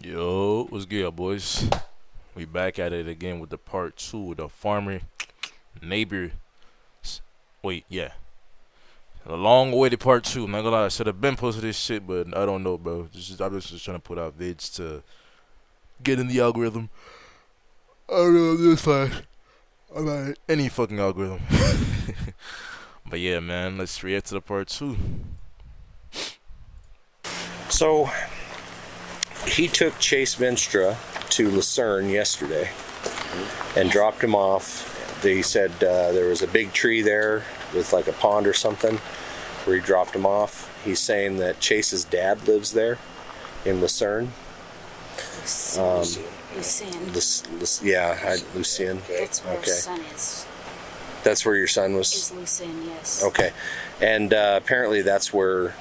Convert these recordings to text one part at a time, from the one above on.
Yo, what's good, boys? We back at it again with the part 2 of the farmer neighbor. Wait, yeah. A long awaited part 2. I'm not gonna lie, I should have been posted this shit, but I don't know, bro. I'm just trying to put out vids to get in the algorithm. I don't know, I'm just like, I'm not any fucking algorithm. But yeah, man, let's react to the part 2. So, he took Chase Venstra to Lucerne yesterday and dropped him off. They said there was a big tree there with like a pond or something where he dropped him off. He's saying that Chase's dad lives there in Lucerne. Lucerne. Lucerne. That's where his son is. That's where your son was? Is Lucerne, yes. Okay. And apparently that's where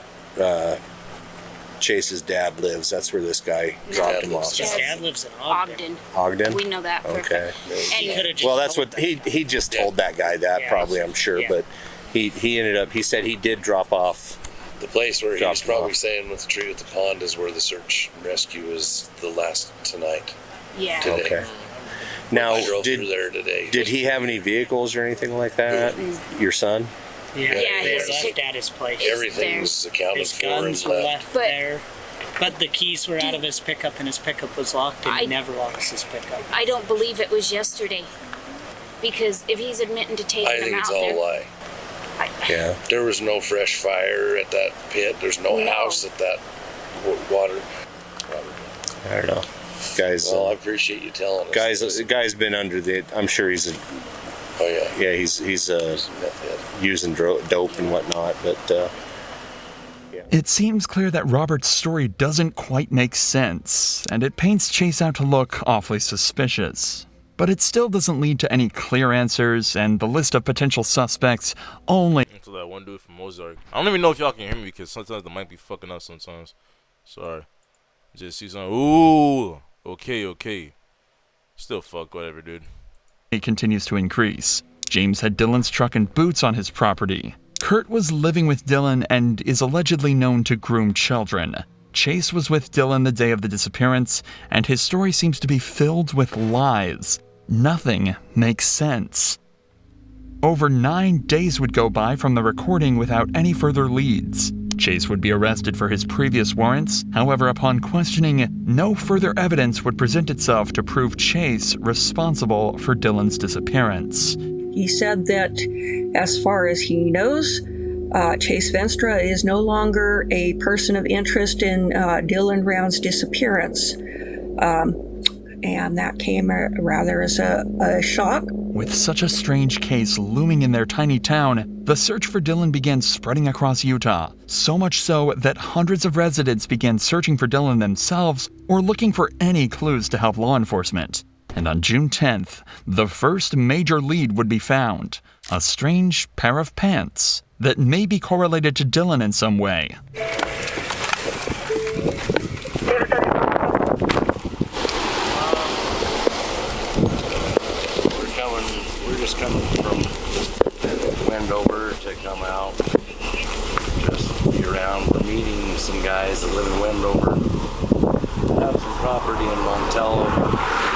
Chase's dad lives. That's where this guy dropped him off. His dad lives in Ogden. Ogden? We know that for Okay. and Well, that's what he just told that guy that, probably, I'm sure. But he said he did drop off. The place where he was Dropped him probably off. saying with the tree with the pond is where the search and rescue is the last tonight. yeah. Today. Okay. Now, I drove through did there today. he have any vehicles or anything like that? Your son? Yeah, Yeah, they his left pick- at his place. Everything was accounted His for and guns were left. left But- there. But the keys were out of his pickup, and his pickup was locked, and he I- never locks his pickup. I don't believe it was yesterday. Because if he's admitting to taking I them think out it's all there, a lie. Yeah. There was no fresh fire at that pit. There's no No. house at that water. I don't know. Guys, Well, I appreciate you telling us. the guy's been under the. I'm sure he's. Oh yeah. Yeah, he's Meth head. using dope and whatnot, but. It seems clear that Robert's story doesn't quite make sense, and it paints Chase out to look awfully suspicious. But it still doesn't lead to any clear answers, and the list of potential suspects only To that one dude from Ozark. I don't even know if y'all can hear me because sometimes the mic be fucking up sometimes. Sorry. Just see something. Ooh. Okay. Still fuck whatever, dude. continues to increase. James had Dylan's truck and boots on his property. Kurt was living with Dylan and is allegedly known to groom children. Chase was with Dylan the day of the disappearance, and his story seems to be filled with lies. Nothing makes sense. Over 9 days would go by from the recording without any further leads. Chase would be arrested for his previous warrants. However, upon questioning, no further evidence would present itself to prove Chase responsible for Dylan's disappearance. He said that as far as he knows, Chase Venstra is no longer a person of interest in Dylan Brown's disappearance. And that came rather as a shock. With such a strange case looming in their tiny town, the search for Dylan began spreading across Utah, so much so that hundreds of residents began searching for Dylan themselves or looking for any clues to help law enforcement. And on June 10th, the first major lead would be found, a strange pair of pants that may be correlated to Dylan in some way. We're just coming from Wendover to come out, just be around. We're meeting some guys that live in Wendover, have some property in Montello.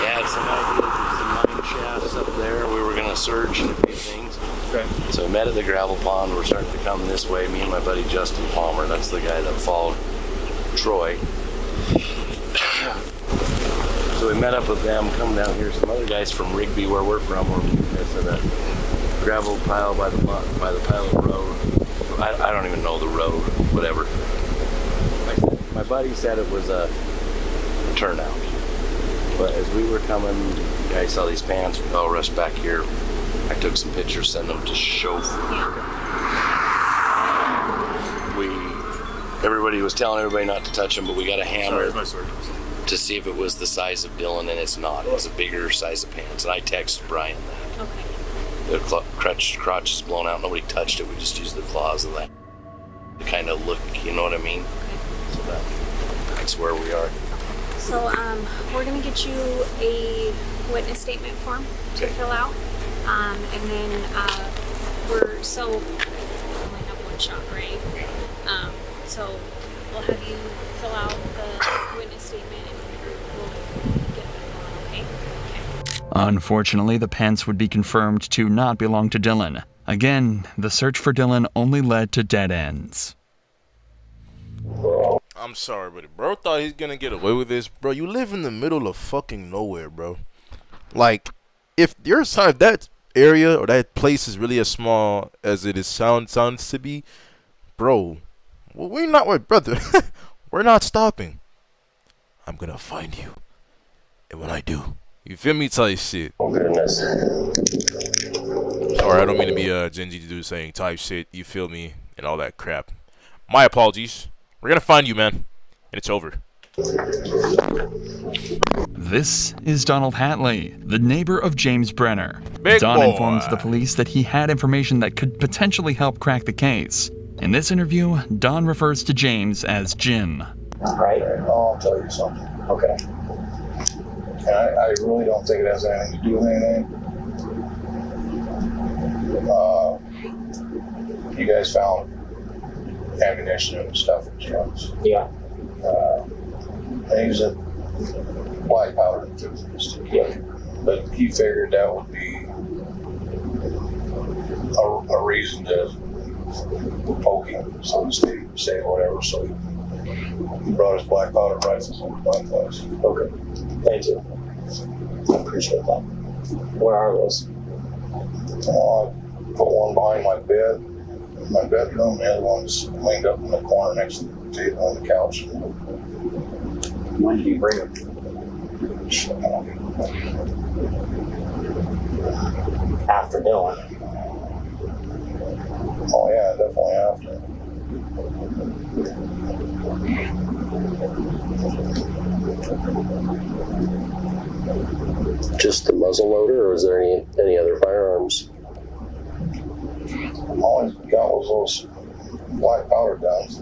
They had some ideas of some mine shafts up there. We were going to search and a few things. Okay. So we met at the gravel pond. We're starting to come this way. Me and my buddy Justin Palmer, that's the guy that followed Troy. So we met up with them, come down here. Some other guys from Rigby, where we're from, were meeting us at a gravel pile by the pile of road. I don't even know the road, whatever. My buddy said it was a turnout. But as we were coming, the guy saw these pants. We all rushed back here. I took some pictures, sent them to chauffeur. Everybody was telling everybody not to touch them, but we got a hammer to see if it was the size of Dylan, and it's not. It's a bigger size of pants. And I texted Brian that. Okay. The crotch is blown out. Nobody touched it. We just used the claws of that to kind of look, you know what I mean? So that's where we are. So we're going to get you a witness statement form to fill out. And then we only have one shot, right? So we'll have you fill out the witness statement and Unfortunately, the pants would be confirmed to not belong to Dylan. Again, the search for Dylan only led to dead ends. I'm sorry, but bro thought he's gonna get away with this. Bro, you live in the middle of fucking nowhere, bro. Like, if your side, that area or that place is really as small as it is sounds to be, bro, well, we're not, brother. We're not stopping. I'm gonna find you, and when I do, you feel me? Type shit. Oh goodness. Sorry, I don't mean to be Genji to do saying type shit. You feel me? And all that crap. My apologies. We're gonna find you, man, and it's over. This is Donald Hatley, the neighbor of James Brenner. Big Don boy. informed the police that he had information that could potentially help crack the case. In this interview, Don refers to James as Jim. Right? I'll tell you something. Okay. And I really don't think it has anything to do with anything. You guys found ammunition and stuff in trucks. Yeah. And he's a black powder enthusiast. Yeah. But he figured that would be a reason to poke him, so to speak, say whatever. So he brought his black powder rifles in my place. Okay. Thank you. I appreciate that. Where are those? I put one behind my bed, in my bedroom, the other one's leaned up in the corner next to the table on the couch. When did you bring them? After Dylan. Oh yeah, definitely after. Just the muzzle loader, or is there any other firearms? All he's got was those black powder guns,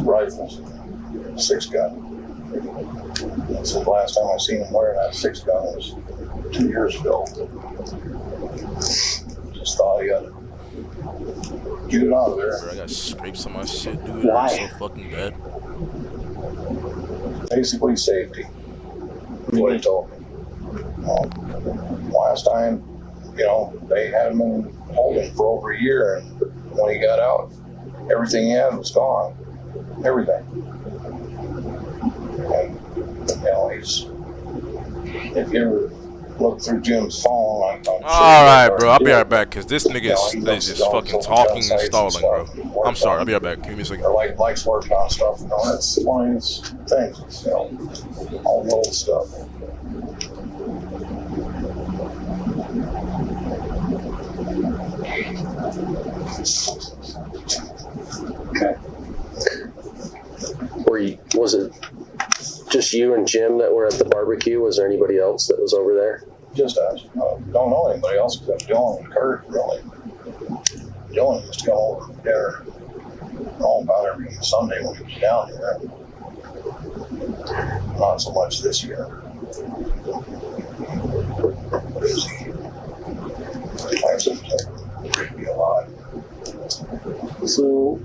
rifles, 6-gun. That's the last time I seen him wearing that 6-gun was 2 years ago. Just thought he had to get it out of there. Bro, I got scrapes on my shit, dude. Why? It's so fucking bad. Basically safety. That's what he told me. Last time, they had him in holding for over a year, and when he got out, everything he had was gone. Everything. And, if you ever look through Jim's phone, I'm sure. Alright, bro, I'll be right back, because this nigga is just fucking talking and stalling, bro. I'm sorry, I'll be right back. Give me a second. Or likes working on stuff, that's one of his things, all the old stuff. Okay. Was it just you and Jim that were at the barbecue? Was there anybody else that was over there? Just us. Don't know anybody else except Dylan and Kurt, really. Dylan used to come over for dinner about every Sunday when he was down here. Not so much this year. Busy. Times it would be a lot. So,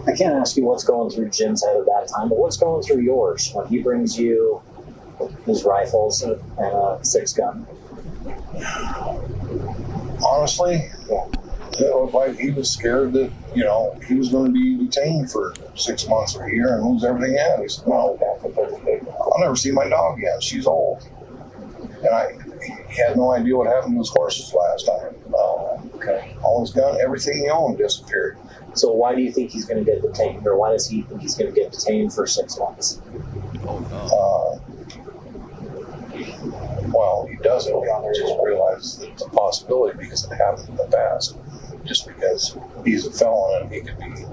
I can't ask you what's going through Jim's head at that time, but what's going through yours when he brings you his rifles and a 6-gun? Honestly, it looked like he was scared that, he was going to be detained for 6 months or a year and lose everything he had. He said, no, I'll never see my dog again. She's old. And he had no idea what happened to his horses last time. Okay. All his gun, everything he owned disappeared. So why do you think he's going to get detained, or why does he think he's going to get detained for 6 months? Well, he doesn't. He just realizes that it's a possibility because it happened in the past. Just because he's a felon and he could be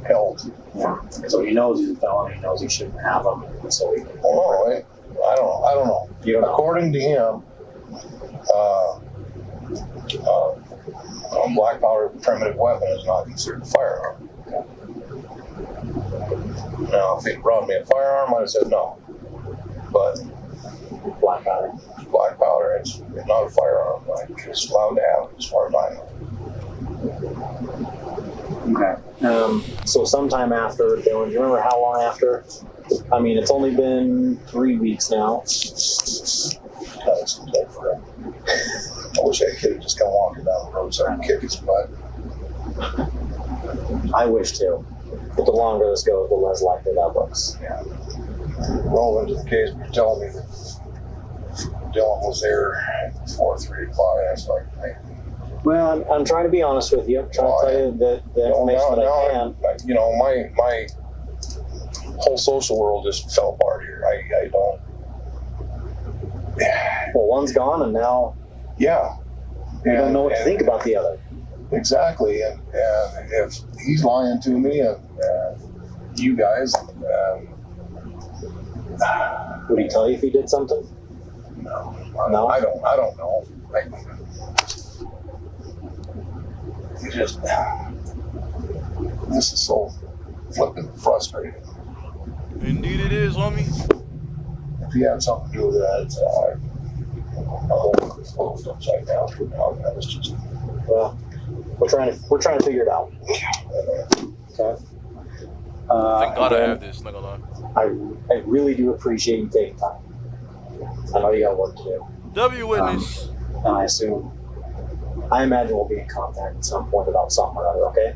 held. Yeah. So he knows he's a felon. He knows he shouldn't have them. So he. Well, no, I don't know. You don't know. According to him, a black powder primitive weapon is not considered a firearm. Now, if he brought me a firearm, I'd have said no. But black powder, it's not a firearm. It's allowed to have it as far as I know. Okay. So sometime after, Dylan, do you remember how long after? I mean, it's only been 3 weeks now. That's like for him. I wish that kid would just come walking down the road so I can kick his butt. I wish too. But the longer this goes, the less likely that looks. Yeah. Roll into the case, but you're telling me that Dylan was there before 3 o'clock. That's like, Well, I'm trying to be honest with you. I'm trying to tell you the information that I can. You know, my whole social world just fell apart here. I don't. Well, one's gone, and now Yeah. you don't know what to think about the other. Exactly, and if he's lying to me and you guys, Would he tell you if he did something? no, No? I don't know. He just, this is so flipping frustrating. Indeed it is, homie. If he had something to do with that, my whole world is closed upside down. That was just. Well, we're trying to figure it out. Okay. Thank God I again, have this, not gonna lie. I really do appreciate you taking time. I know you got work to do. W witness. And I imagine we'll be in contact at some point about something or other, okay?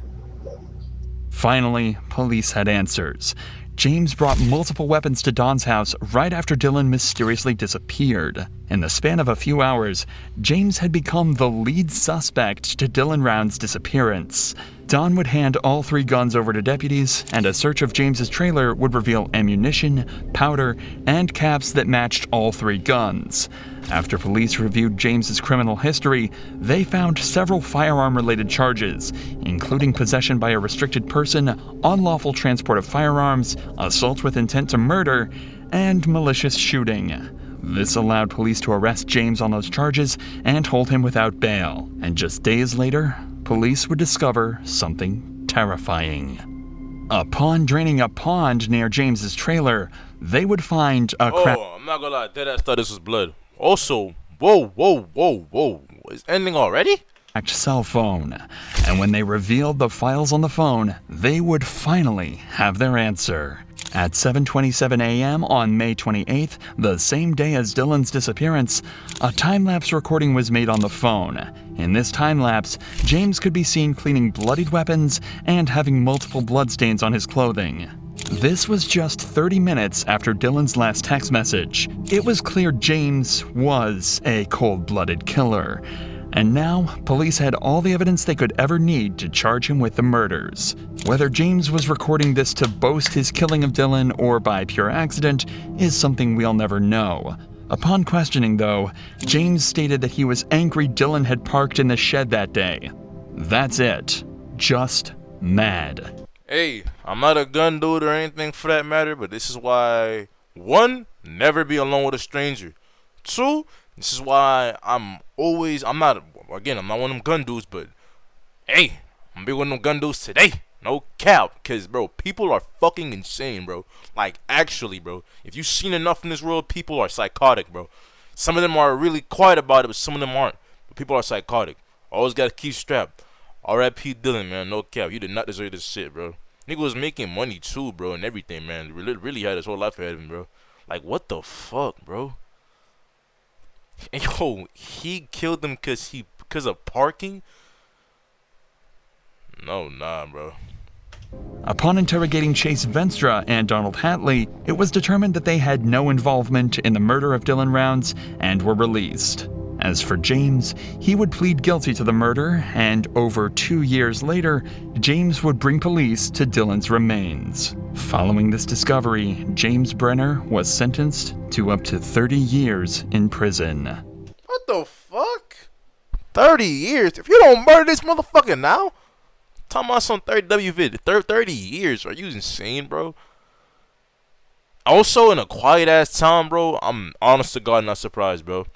Finally, police had answers. James brought multiple weapons to Don's house right after Dylan mysteriously disappeared. In the span of a few hours, James had become the lead suspect to Dylan Round's disappearance. Don would hand all 3 guns over to deputies, and a search of James's trailer would reveal ammunition, powder, and caps that matched all 3 guns. After police reviewed James's criminal history, they found several firearm-related charges, including possession by a restricted person, unlawful transport of firearms, assault with intent to murder, and malicious shooting. This allowed police to arrest James on those charges and hold him without bail. And just days later, police would discover something terrifying. Upon draining a pond near James's trailer, they would find a I'm not gonna lie, deadass thought this was blood. Also, whoa. It's ending already? cracked cell phone. And when they revealed the files on the phone, they would finally have their answer. At 7:27 a.m. on May 28th, the same day as Dylan's disappearance, a time-lapse recording was made on the phone. In this time-lapse, James could be seen cleaning bloodied weapons and having multiple bloodstains on his clothing. This was just 30 minutes after Dylan's last text message. It was clear James was a cold-blooded killer. And now, police had all the evidence they could ever need to charge him with the murders. Whether James was recording this to boast his killing of Dylan or by pure accident is something we'll never know. Upon questioning, though, James stated that he was angry Dylan had parked in the shed that day. That's it. Just mad. Hey, I'm not a gun dude or anything for that matter, but this is why, 1, never be alone with a stranger. 2, this is why I'm not one of them gun dudes, but hey, I'm be one of them gun dudes today. No cap, cause bro, people are fucking insane, bro. Like actually, bro, if you've seen enough in this world, people are psychotic, bro. Some of them are really quiet about it, but some of them aren't. But people are psychotic. Always gotta keep strapped. R.I.P. Dylan, man. No cap, you did not deserve this shit, bro. Nigga was making money too, bro, and everything, man. Really had his whole life ahead of him, bro. Like what the fuck, bro? And yo, he killed them because of parking? No, nah, bro. Upon interrogating Chase Venstra and Donald Hatley, it was determined that they had no involvement in the murder of Dylan Rounds and were released. As for James, he would plead guilty to the murder, and over 2 years later, James would bring police to Dylan's remains. Following this discovery, James Brenner was sentenced to up to 30 years in prison. What the fuck? 30 years? If you don't murder this motherfucker now? Talking about some 30 VID. 30 years? Are you insane, bro? Also, in a quiet-ass town, bro, I'm honest to God not surprised, bro.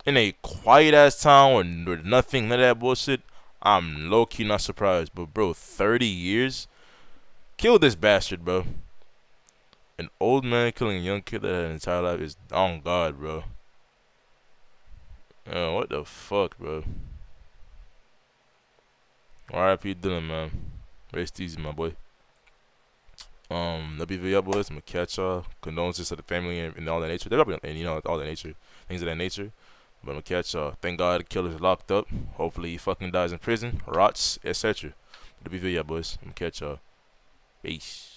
In a quiet-ass town where nothing, none of that bullshit, I'm low-key not surprised. But, bro, 30 years? Kill this bastard, bro. An old man killing a young kid that had an entire life is on God, bro. What the fuck, bro? R.I.P. Dylan, man. Rest easy, my boy. WVL boys, I'm gonna catch y'all. Condolences to the family and all that nature. They're probably, and all that nature, things of that nature. But I'm gonna catch y'all. Thank God the killer's locked up. Hopefully he fucking dies in prison, rots, etc. WVL boys, I'm gonna catch y'all. Peace.